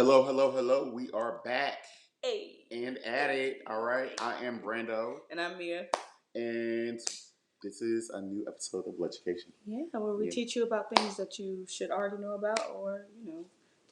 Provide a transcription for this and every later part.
Hello, hello, hello. We are back Hey. and at it. All right. I am Brando. And I'm Mia. And this is a new episode of Bleducation. Yeah, where we teach you about things that you should already know about or,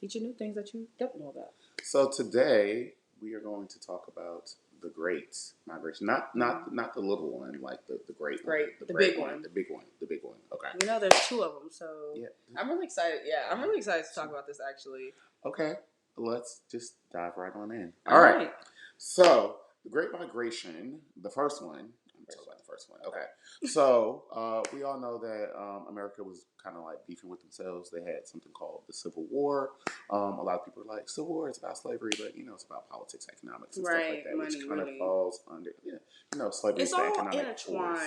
teach you new things that you don't know about. So today we are going to talk about the Great Migration. Not the little one, like the great one. The big one. The big one. The big one. Okay. There's two of them, so yeah. I'm really excited. Yeah, I'm really excited to talk about this actually. Okay. Let's just dive right on in. All right. So the Great Migration, the first one. Talk about the first one. Okay. So we all know that America was kind of like beefing with themselves. They had something called the Civil War. A lot of people are like, Civil War is about slavery, but it's about politics, economics, and stuff like that, which kind of falls under, slavery is the economic force.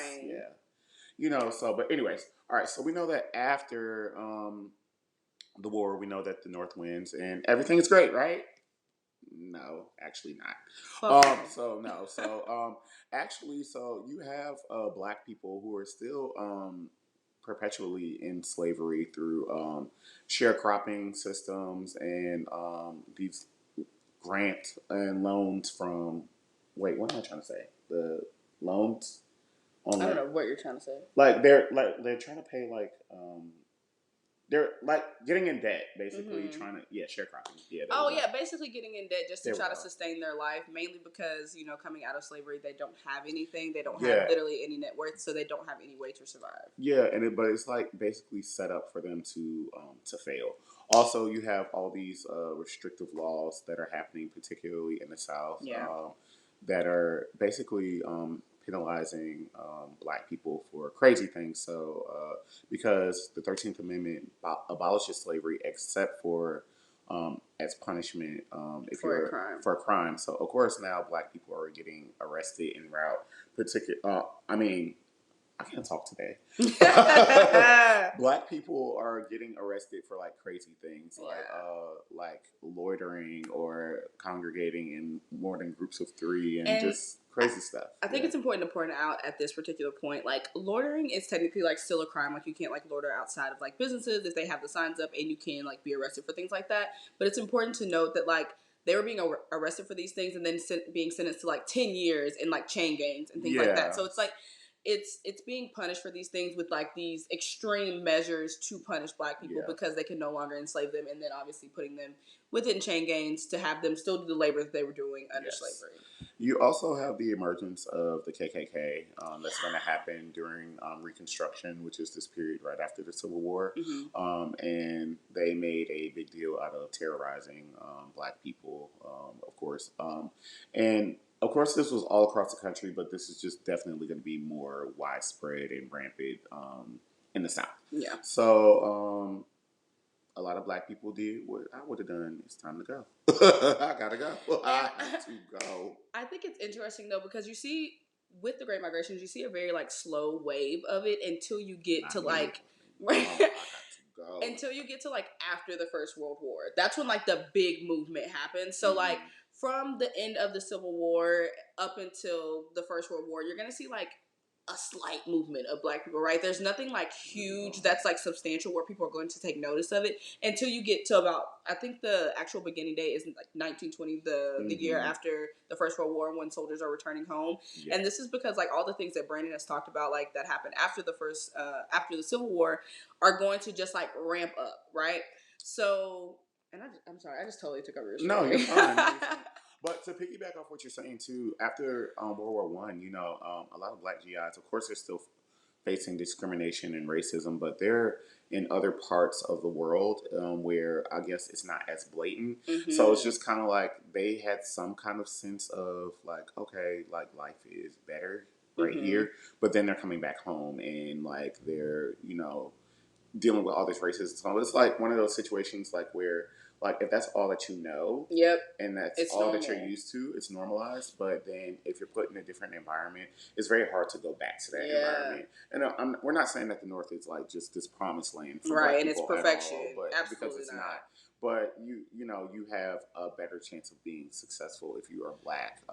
Yeah. But anyways, all right. So we know that after the war, we know that the North wins and everything is great, right? No, actually not. Actually, so you have black people who are still perpetually in slavery through sharecropping systems and these grant and loans from. Wait, what am I trying to say? The loans. I don't know what you're trying to say. They're trying to pay they're like getting in debt, basically trying to sharecropping. Basically getting in debt just to try to sustain their life, mainly because coming out of slavery they don't have anything, they don't have literally any net worth, so they don't have any way to survive. Yeah, but it's like basically set up for them to fail. Also, you have all these restrictive laws that are happening, particularly in the South, that are basically penalizing black people for crazy things. So, because the 13th Amendment abolishes slavery except for as punishment for a crime. So, of course, now black people are getting arrested en route. I can't talk today. Black people are getting arrested for like crazy things, like loitering or congregating in more than groups of three and just crazy stuff. I think it's important to point out at this particular point, like loitering is technically like still a crime. Like you can't like loiter outside of like businesses if they have the signs up, and you can like be arrested for things like that. But it's important to note that like they were being arrested for these things and then being sentenced to like 10 years in like chain gangs and things like that. So it's like it's being punished for these things with like these extreme measures to punish black people because they can no longer enslave them, and then obviously putting them within chain gangs to have them still do the labor that they were doing under slavery. You also have the emergence of the KKK that's going to happen during Reconstruction, which is this period right after the Civil War. And they made a big deal out of terrorizing black people, of course. And of course, this was all across the country, but this is just definitely going to be more widespread and rampant in the South. Yeah. So a lot of black people did what I would have done. It's time to go. I gotta go. I have to go. I think it's interesting though because you see with the Great Migration, you see a very like slow wave of it until you get to like. Until you get to like after the First World War. That's when like the big movement happens. So like from the end of the Civil War up until the First World War, you're gonna see like a slight movement of black people, right? There's nothing like huge that's like substantial where people are going to take notice of it until you get to about, I think the actual beginning date is like 1920, the year after the First World War when soldiers are returning home. And this is because like all the things that Brandon has talked about like that happened after the Civil War are going to just like ramp up, right? So, and I'm sorry, I just totally took over your story. No, you're fine. But to piggyback off what you're saying too, after World War One, a lot of black GIs, of course, they're still facing discrimination and racism, but they're in other parts of the world where I guess it's not as blatant. So it's just kind of like they had some kind of sense of like, okay, like life is better right here, but then they're coming back home and like they're dealing with all this racism. So it's like one of those situations like where. Like, if that's all that you know, and that's all that you're used to, it's normalized. But then if you're put in a different environment, it's very hard to go back to that environment. And we're not saying that the North is like just this promised land for black and it's perfection, but because it's not. But you have a better chance of being successful if you are black.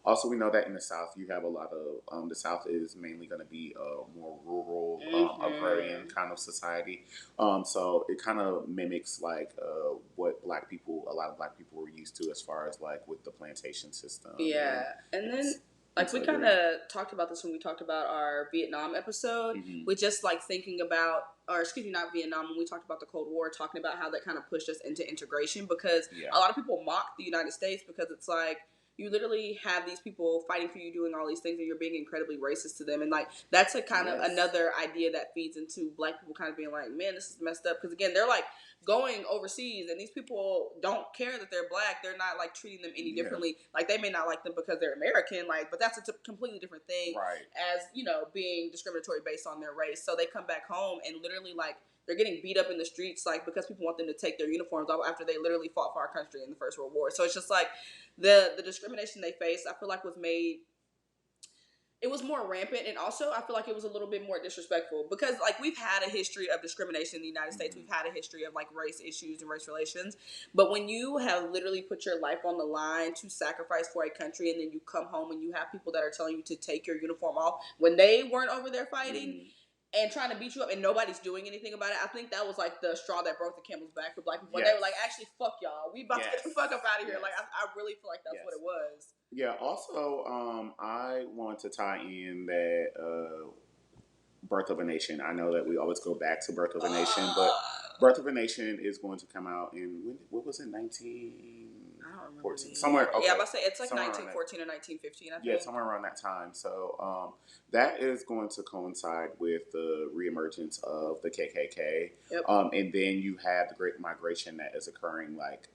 Also, we know that in the South, you have a lot of the South is mainly going to be a more rural, agrarian kind of society. So it kind of mimics like what black people, a lot of black people were used to as far as like with the plantation system. Yeah, and then like we kind of talked about this when we talked about our Vietnam episode, with just like thinking about, or excuse me, not Vietnam, when we talked about the Cold War, talking about how that kind of pushed us into integration, because a lot of people mock the United States because it's like, you literally have these people fighting for you, doing all these things, and you're being incredibly racist to them. And like, that's a kind of another idea that feeds into black people kind of being like, man, this is messed up. Because again, they're like going overseas, and these people don't care that they're black. They're not like treating them any differently. Like, they may not like them because they're American, like, but that's a completely different thing, as, you know, being discriminatory based on their race. So they come back home and literally like, they're getting beat up in the streets, like, because people want them to take their uniforms off after they literally fought for our country in the First World War. So it's just like the discrimination they faced, I feel like it was more rampant, and also I feel like it was a little bit more disrespectful, because like, we've had a history of discrimination in the United States. We've had a history of like race issues and race relations, but when you have literally put your life on the line to sacrifice for a country, and then you come home and you have people that are telling you to take your uniform off when they weren't over there fighting, and trying to beat you up, and nobody's doing anything about it. I think that was like the straw that broke the camel's back for black people. They were like, actually, fuck y'all. We about to get the fuck up out of here. Like, I really feel like that's what it was. Yeah, also, I want to tie in that Birth of a Nation. I know that we always go back to Birth of a Nation, but Birth of a Nation is going to come out in, what was it, 1914? Somewhere, okay. Yeah, I'm about to say, it's like 1914 or 1915, I think. Yeah, somewhere around that time. So that is going to coincide with the reemergence of the KKK. And then you have the Great Migration that is occurring like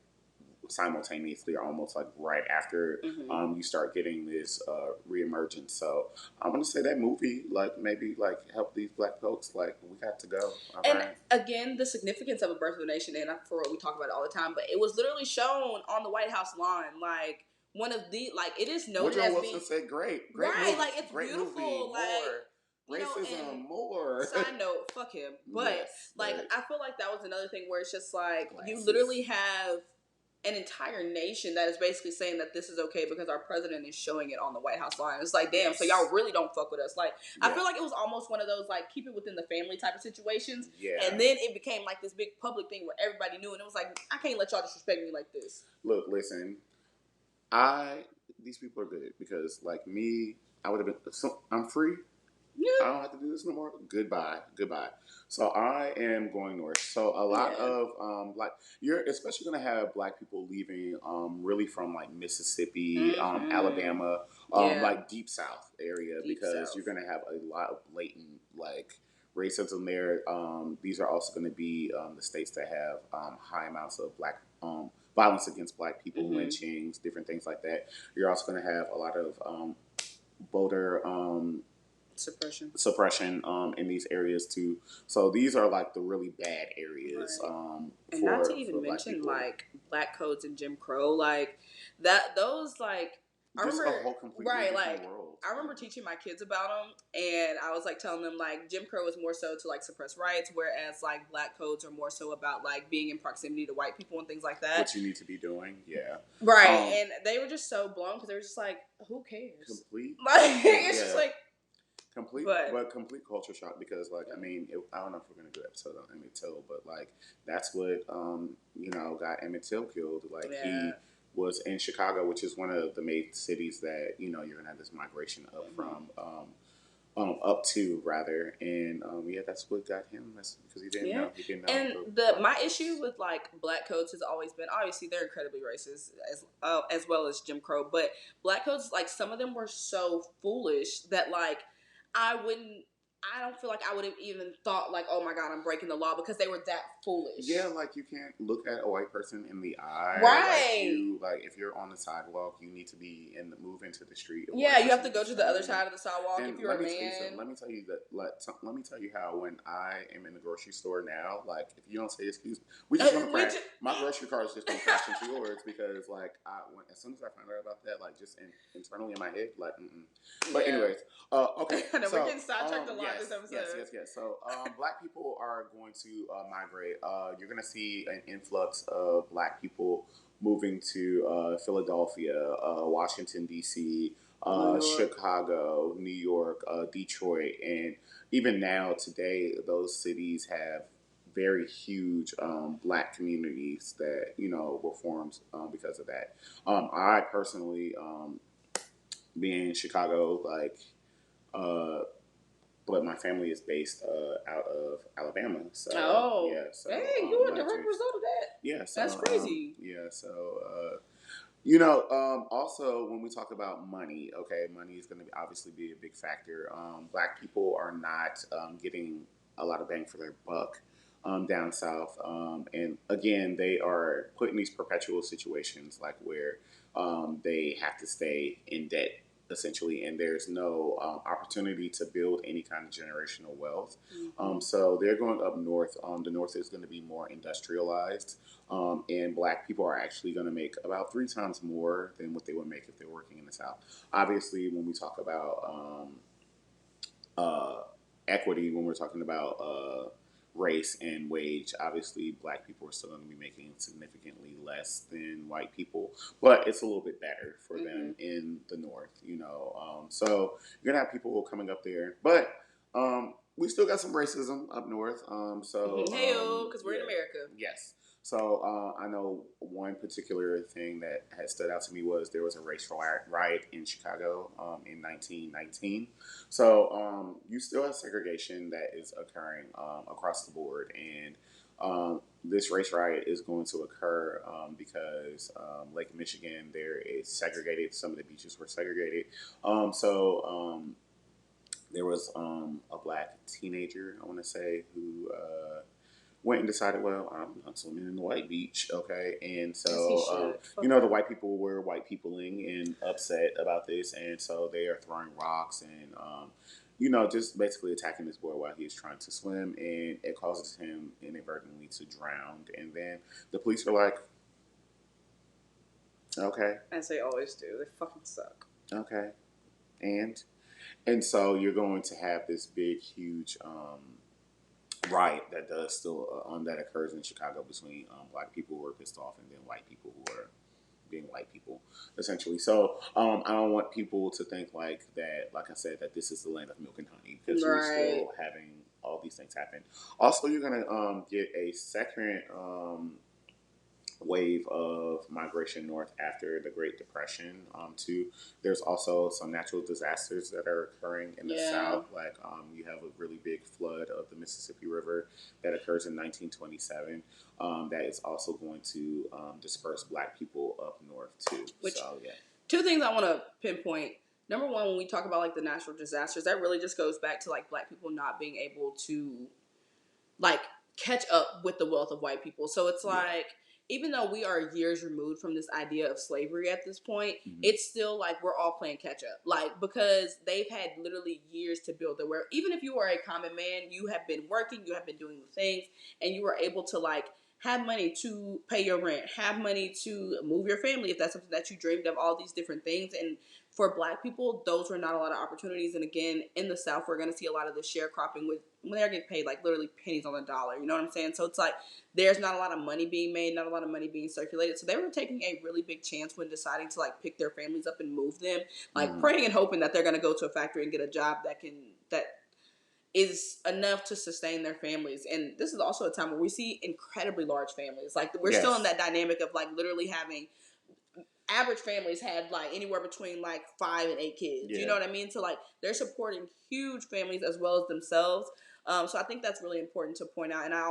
simultaneously, or almost like right after you start getting this reemergence. So I'm gonna say that movie like maybe like help these black folks, like, we got to go. And again, the significance of A Birth of a Nation, and for what we talk about it all the time, but it was literally shown on the White House lawn, like one of the, like, it is noted as being, said great right, movie, like, it's great beautiful, movie, like, racism, more. Side note, fuck him. But like, I feel like that was another thing where it's just like, you literally have an entire nation that is basically saying that this is okay because our president is showing it on the White House line. It's like, damn, so y'all really don't fuck with us. Like, I feel like it was almost one of those, like, keep it within the family type of situations. And then it became like this big public thing where everybody knew, and it was like, I can't let y'all disrespect me like this. Look, listen, these people are good, because like me, I would have been, so I'm free. I don't have to do this no more. Goodbye. So I am going north. So a lot of like, you're especially going to have black people leaving really from like Mississippi, Alabama, like deep South area, because you're going to have a lot of blatant like racism there. These are also going to be the states that have high amounts of black violence against black people, lynchings, different things like that. You're also going to have a lot of voter suppression in these areas too. So these are like the really bad areas. And not to even mention like black codes and Jim Crow, like that. Those like, I remember, a whole completely like world. I remember teaching my kids about them, and I was like telling them like Jim Crow is more so to like suppress rights, whereas like black codes are more so about like being in proximity to white people and things like that. What you need to be doing, and they were just so blown because they were just like, who cares? Like, it's just like. Complete culture shock, because like, I mean, I don't know if we're gonna do an episode on Emmett Till, but like, that's what got Emmett Till killed. Like, he was in Chicago, which is one of the main cities that you're gonna have this migration up from, up to rather, and that's what got him. That's because he didn't know. He didn't know. And my issue with like black codes has always been, obviously they're incredibly racist as well as Jim Crow, but black codes, like, some of them were so foolish that like, I don't feel like I would have even thought like, oh my God, I'm breaking the law, because they were that foolish. Yeah, like, you can't look at a white person in the eye. Right. Like if you're on the sidewalk, you need to be move into the street. Yeah, you have to go to the other side of the sidewalk if you're a man. Let me tell you let me tell you how, when I am in the grocery store now, like, if you don't say excuse me, we just want to crash. My grocery cart is just going to crash into yours, because like, as soon as I found out about that, like, just internally in my head, like, But anyways, okay. I know, we're getting sidetracked a lot this episode. Yes. So black people are going to migrate. You're going to see an influx of black people moving to Philadelphia, Washington, D.C., Chicago, New York, Detroit. And even now, today, those cities have very huge black communities that were formed because of that. I personally, being in Chicago, like. But my family is based out of Alabama. So yeah, so hey, you a direct result of that. Yeah, so that's crazy. also when we talk about money, okay, money is going to obviously be a big factor. Black people are not getting a lot of bang for their buck down south, and again, they are put in these perpetual situations like where they have to stay in debt essentially, and there's no opportunity to build any kind of generational wealth. So they're going up north. The north is going to be more industrialized, and black people are actually going to make about 3 times more than what they would make if they were working in the south. Obviously, when we talk about equity, when we're talking about race and wage, obviously black people are still going to be making significantly less than white people, but it's a little bit better for them in the north, so you're gonna have people coming up there, but we still got some racism up north. Because we're in America. Yes. So I know one particular thing that has stood out to me was there was a race riot in Chicago in 1919. So you still have segregation that is occurring across the board, and this race riot is going to occur because Lake Michigan there is segregated. Some of the beaches were segregated. There was a black teenager, I want to say, who went and decided, well, I'm not swimming in the white beach, okay? And so, the white people were white peopling and upset about this, and so they are throwing rocks and, just basically attacking this boy while he's trying to swim, and it causes him inadvertently to drown. And then the police are like, okay. As they always do. They fucking suck. Okay. And so you're going to have this big, huge riot that does still that occurs in Chicago between black people who are pissed off and then white people who are being white people, essentially. So I don't want people to think like that. Like I said, that this is the land of milk and honey, because we're still having all these things happen. Also, you're gonna get a second wave of migration north after the Great Depression. Too, there's also some natural disasters that are occurring in the South. Like you have a really big flood of the Mississippi River that occurs in 1927. That is also going to disperse black people up north too. Two things I want to pinpoint. Number one, when we talk about like the natural disasters, that really just goes back to like black people not being able to like catch up with the wealth of white people. So it's like, even though we are years removed from this idea of slavery at this point, it's still like we're all playing catch up. Like, because they've had literally years to build their wealth. Even if you are a common man, you have been working, you have been doing the things, and you were able to like have money to pay your rent, have money to move your family if that's something that you dreamed of, all these different things. And for black people, those were not a lot of opportunities. And again, in the South, we're going to see a lot of the sharecropping with when they're getting paid like literally pennies on the dollar. You know what I'm saying? So it's like there's not a lot of money being made, not a lot of money being circulated. So they were taking a really big chance when deciding to like pick their families up and move them, like praying and hoping that they're going to go to a factory and get a job that is enough to sustain their families. And this is also a time where we see incredibly large families. Like we're still in that dynamic of like literally having average families had like anywhere between like 5 and 8 kids. You know what I mean? So like they're supporting huge families as well as themselves. So I think that's really important to point out. And I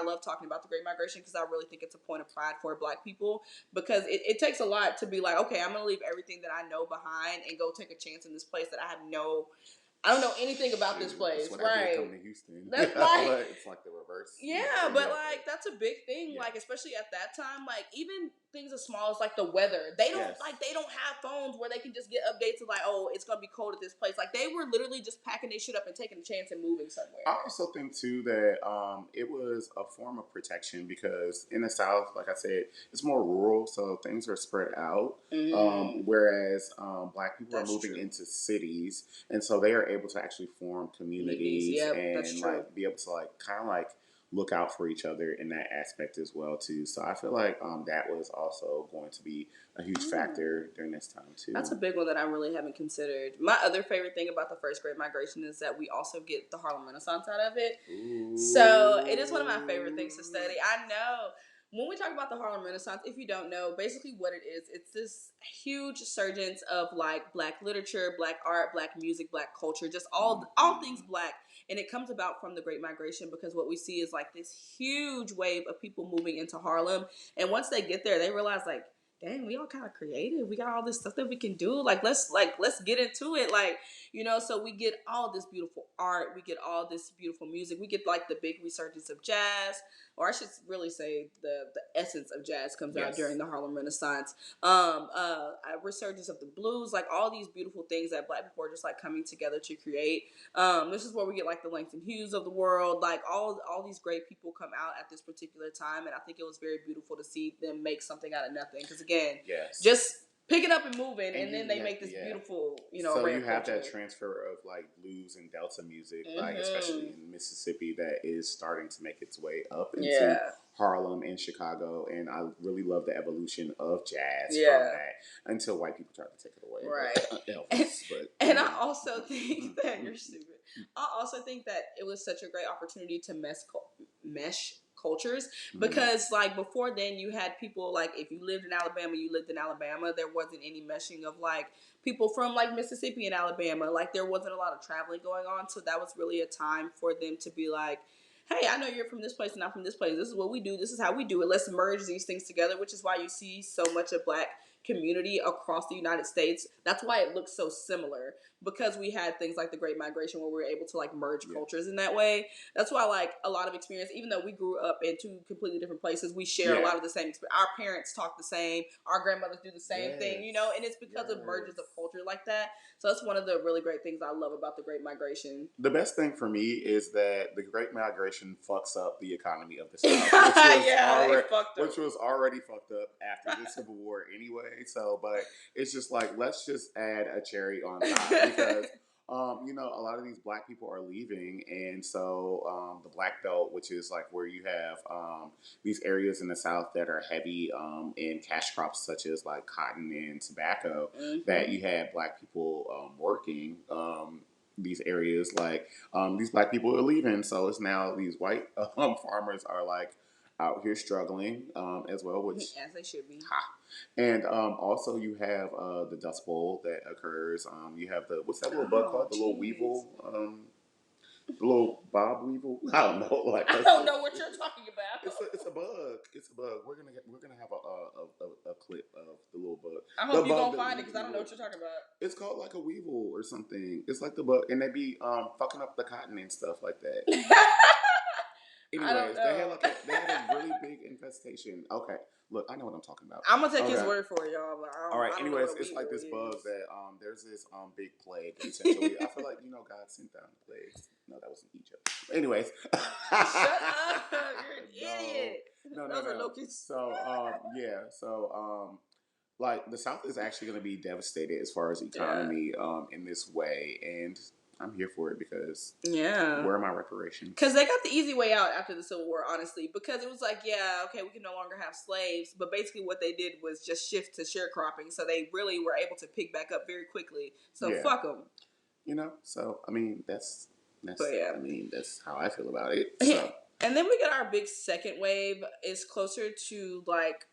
love talking about the Great Migration because I really think it's a point of pride for black people, because it takes a lot to be like, okay, I'm going to leave everything that I know behind and go take a chance in this place that I don't know anything about this place. That's what I did coming to Houston. That's like, it's like the reverse. Yeah, but like that's a big thing. Like especially at that time, like even things as small as like the weather. They don't have phones where they can just get updates of like, oh, it's gonna be cold at this place. Like they were literally just packing their shit up and taking a chance and moving somewhere. I also think too that it was a form of protection, because in the South, like I said, it's more rural, so things are spread out. Whereas black people are moving into cities, and so they are able to actually form communities and like be able to like kind of like look out for each other in that aspect as well too. So I feel like that was also going to be a huge factor during this time too. That's a big one that I really haven't considered. My other favorite thing about the first Great Migration is that we also get the Harlem Renaissance out of it. Ooh. So it is one of my favorite things to study. I know. When we talk about the Harlem Renaissance, if you don't know, basically what it is, it's this huge surgence of like Black literature, Black art, Black music, Black culture, just all things Black. And it comes about from the Great Migration because what we see is like this huge wave of people moving into Harlem. And once they get there, they realize like, dang, we all kind of creative. We got all this stuff that we can do. Let's get into it. So we get all this beautiful art. We get all this beautiful music. We get like the big resurgence of jazz, or I should really say the essence of jazz comes out during the Harlem Renaissance. A resurgence of the blues, like all these beautiful things that Black people are just like coming together to create. This is where we get like the Langston Hughes of the world, like all these great people come out at this particular time, and I think it was very beautiful to see them make something out of nothing. Because again, just picking up and moving, and then they make this beautiful, So you have that transfer of like blues and Delta music, like especially in Mississippi, that is starting to make its way up into Harlem and Chicago, and I really love the evolution of jazz from that until white people try to take it away. Right. And I also think that you're stupid. I also think that it was such a great opportunity to mesh cultures, because like before then you had people like, if you lived in Alabama, you lived in Alabama. There wasn't any meshing of like people from like Mississippi and Alabama. Like there wasn't a lot of traveling going on, so that was really a time for them to be like, hey, I know you're from this place and I'm from this place. This is what we do. This is how we do it. Let's merge these things together, which is why you see so much of Black community across the United States. That's why it looks so similar, because we had things like the Great Migration where we were able to like merge cultures in that way. That's why like a lot of experience, even though we grew up in two completely different places, we share a lot of the same experience. Our parents talk the same, our grandmothers do the same thing, and it's because of mergers of culture like that. So that's one of the really great things I love about the Great Migration. The best thing for me is that the Great Migration fucks up the economy of the South, which was already fucked up after the Civil War anyway. So, but it's just like, let's just add a cherry on top, because a lot of these Black people are leaving, and so the Black Belt, which is like where you have these areas in the South that are heavy in cash crops such as like cotton and tobacco, that you had Black people working. These areas, like these Black people are leaving, so it's now these white farmers are like out here struggling as well, which as they should be. And also you have the Dust Bowl that occurs. You have what's that little bug called? The little weevil. The little bob weevil. I don't know. Like I don't know what you're talking about. It's a bug. It's a bug. We're gonna have a clip of the little bug. I hope you're gonna find it, because I don't know what you're talking about. It's called like a weevil or something. It's like the bug, and they be fucking up the cotton and stuff like that. Anyways, they had a really big infestation. Okay, look, I know what I'm talking about. I'm gonna take his word for it, y'all. But all right. Anyways, it's like this bug that there's this big plague. Essentially, I feel like God sent down plagues. No, that was in Egypt. Anyways, shut up! You're an idiot. No. So like the South is actually going to be devastated as far as economy in this way, and I'm here for it, because where are my reparations? Because they got the easy way out after the Civil War, honestly, because it was like, okay, we can no longer have slaves, but basically what they did was just shift to sharecropping, so they really were able to pick back up very quickly. So fuck them. So I mean that's how I feel about it. So. Yeah. And then we got our big second wave. Is closer to like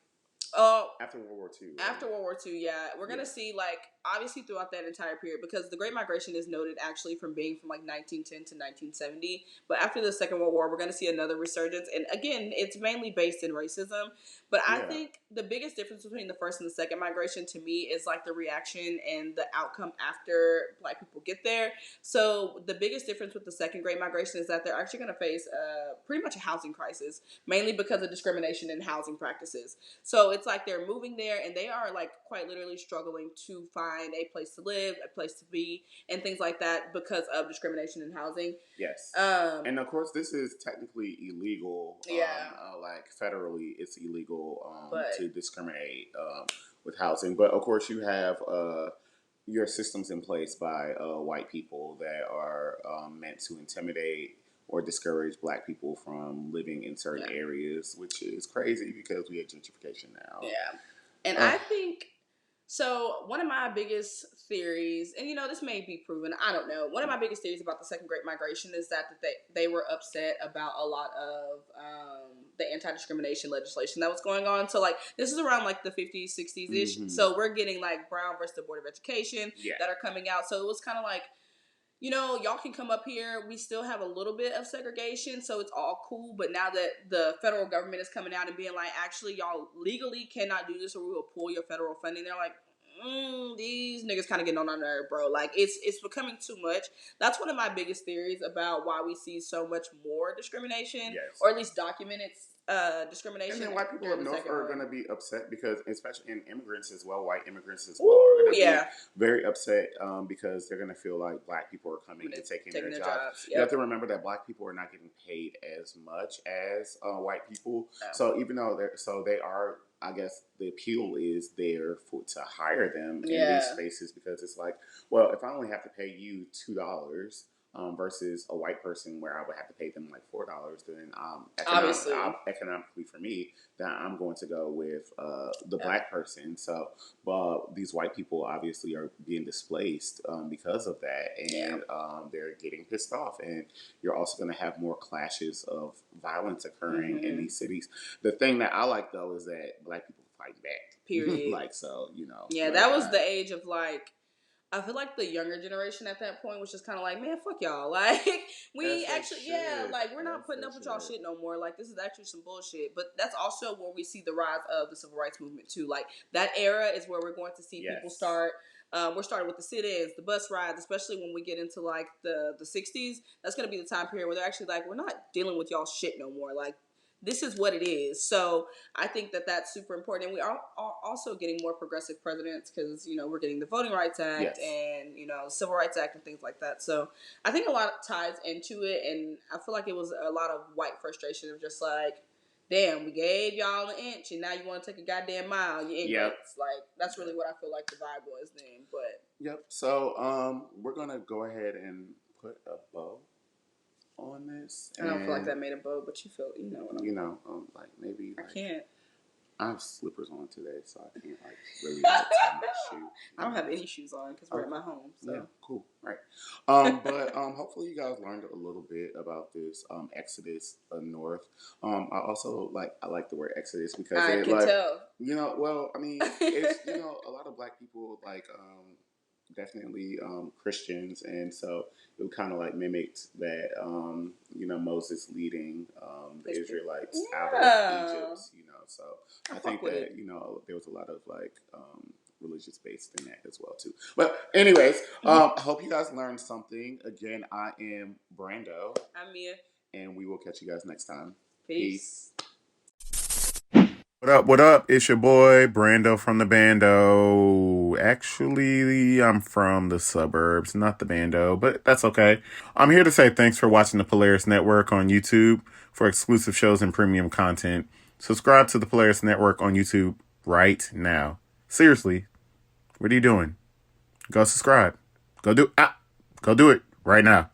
after World War II. Right? After World War II, we're gonna see like obviously throughout that entire period, because the Great Migration is noted actually from being from like 1910 to 1970. But after the Second World War, we're gonna see another resurgence, and again, it's mainly based in racism. But I think the biggest difference between the first and the second migration to me is like the reaction and the outcome after Black people get there. So the biggest difference with the second Great Migration is that they're actually gonna face pretty much a housing crisis, mainly because of discrimination in housing practices. So it's like they're moving there, and they are like quite literally struggling to find a place to live, a place to be, and things like that because of discrimination in housing. Yes. And of course, this is technically illegal. Like federally, it's illegal to discriminate with housing. But of course, you have your systems in place by white people that are meant to intimidate or discourage Black people from living in certain areas, which is crazy because we have gentrification now. Yeah. And I think, so one of my biggest theories, and this may be proven, I don't know. One of my biggest theories about the Second Great Migration is that they were upset about a lot of the anti-discrimination legislation that was going on. So like this is around like the 50s, 60s-ish. Mm-hmm. So we're getting like Brown versus the Board of Education that are coming out. So it was kind of like, y'all can come up here. We still have a little bit of segregation, so it's all cool. But now that the federal government is coming out and being like, actually, y'all legally cannot do this or we will pull your federal funding, they're like, these niggas kind of getting on our nerve, bro. Like, it's becoming too much. That's one of my biggest theories about why we see so much more discrimination, or at least documented discrimination. And then white people up north are going to be upset because, especially in immigrants as well, white immigrants as well, are going to be very upset because they're going to feel like Black people are coming and taking their jobs. Yep. You have to remember that Black people are not getting paid as much as white people. Oh. So even though they are, I guess the appeal is there to hire them in these spaces because it's like, well, if I only have to pay you $2. Versus a white person where I would have to pay them like $4, then economically for me, then I'm going to go with the Black person. So, but these white people obviously are being displaced because of that, and they're getting pissed off. And you're also going to have more clashes of violence occurring in these cities. The thing that I like though is that Black people fight back. Period. Like so, Yeah, that was the age of like. I feel like the younger generation at that point was just kind of like, man, fuck y'all. Like, we actually, like, we're not putting up with y'all shit no more. Like, this is actually some bullshit. But that's also where we see the rise of the civil rights movement, too. Like, that era is where we're going to see people start. We're starting with the sit-ins, the bus rides, especially when we get into, like, the 60s. That's going to be the time period where they're actually like, we're not dealing with y'all shit no more. Like, this is what it is. So I think that that's super important. And we are also getting more progressive presidents because, we're getting the Voting Rights Act and, Civil Rights Act and things like that. So I think a lot ties into it. And I feel like it was a lot of white frustration of just like, damn, we gave y'all an inch and now you want to take a goddamn mile. You ignorance. Like, that's really what I feel like the vibe was then. But so we're going to go ahead and put a bow on this. I don't feel like that made a bow, but you feel, like maybe like, I can't. I have slippers on today, so I can't like really tie my shoe. I don't have any shoes on because we're at my home. So. Yeah, cool, right? But hopefully you guys learned a little bit about this exodus north. I also I like the word exodus because I can tell. Well, I mean, it's a lot of Black people definitely Christians, and so it kind of like mimicked that Moses leading the Israelites out of Egypt, so I think that there was a lot of religious based in that as well too. But anyways, I hope you guys learned something. Again, I am Brando. I'm Mia, and we will catch you guys next time. Peace. What up? It's your boy, Brando from the Bando. Actually, I'm from the suburbs, not the Bando, but that's okay. I'm here to say thanks for watching the Polaris Network on YouTube. For exclusive shows and premium content, subscribe to the Polaris Network on YouTube right now. Seriously, what are you doing? Go subscribe. Go do it right now.